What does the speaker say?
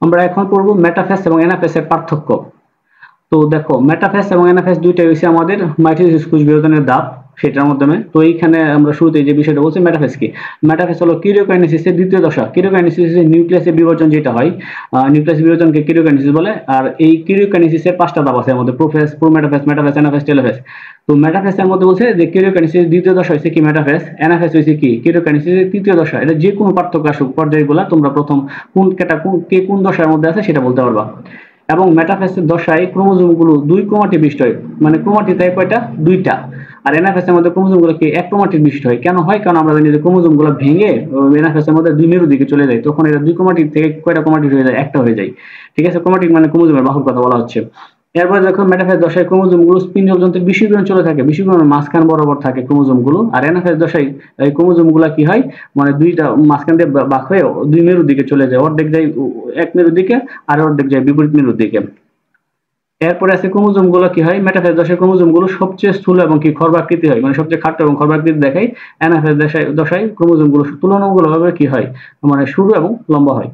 আমরা এখন পড়ব মেটাফেজ এবং এনাফেজ এর পার্থক্য। তো দেখো, মেটাফেজ এবং এনাফেজ দুইটাই হচ্ছে আমাদের মাইটোসিস কোষ বিভাজনের ধাপ, সেটার মাধ্যমে। তো এইখানে আমরা শুরুতে যে বিষয়টা বলছি, মেটাফেজ কি? মেটাফেজ হলো কিরিওকাইনেসিসের দ্বিতীয় দশা। কিরিওকাইনেসিস নিউক্লিয়াসের বিভাজন যেটা হয়, নিউক্লিয়াস বিভাজনকে কিরিওকাইনেসিস বলে। আর এই কিরিওকাইনেসিসের পাঁচটা ধাপ আছে আমাদের: prophase, prometaphase, metaphase, anaphase, telophase. তো মেটাফেজের মধ্যে বলছে যে কিরিওকাইনেসিস দ্বিতীয় দশা হচ্ছে কি মেটাফেজ, এনাফেজ হচ্ছে কি কিরিওকাইনেসিসের তৃতীয় দশা। এটা যে কোনো পার্থক্য আসুক পর্যায়গুলো তোমরা প্রথম কে কোন দশার মধ্যে আছে সেটা বলতে পারবা। এবং মেটাফেসের দশায় ক্রোমোজোমগুলো দুই ক্রোমাটিড বিশিষ্ট হয়। মানে ক্রোমাটিড থাকে কয়টা? দুইটা। আর এনাফেসের মধ্যে ক্রোমোজোমগুলো কি এক ক্রোমাটিড বিশিষ্ট হয়। কেন হয়? কারণ আমরা জানি যে ক্রোমোজোমগুলো ভেঙে এনাফেসের মধ্যে দুই মেরুর দিকে চলে যায়, তখন এটা দুই ক্রোমাটিড থেকে কয়টা ক্রোমাটিড হয়ে যায়? একটা হয়ে যায়। ঠিক আছে, ক্রোমাটিড মানে ক্রোমোজোমের বাহুর কথা বলা হচ্ছে। এরপরে দেখো, মেটাফেজ দশায় ক্রোমোজোমগুলো স্পিন্ডল যন্ত্রের বিষুবীরণ চলে থাকে, বিষুবীরণের মাঝখান বরাবর থাকে ক্রোমোজোমগুলো। আর এনাফেজ দশায় এই ক্রোমোজোমগুলো কি হয়, মানে দুইটা মাঝখান দিয়ে বাঁক হয়ে দুই মেরুর দিকে চলে যায়। অর্ধেক যায় এক মেরুর দিকে, আর অর্ধেক যায় বিপরীত মেরুর দিকে। এরপরে আছে ক্রোমোজোম গুলো কি হয়, মেটাফেজ দশায় ক্রোমোজোম গুলো সবচেয়ে স্থূল এবং কি খর্বাকৃতি হয়, মানে সবচেয়ে খাটো এবং খর্বাকৃতি দেখায়। অ্যানাফেজ দশায় ক্রোমোজোম গুলো তুলনামূলকভাবে কি হয়, মানে সরু এবং লম্বা হয়।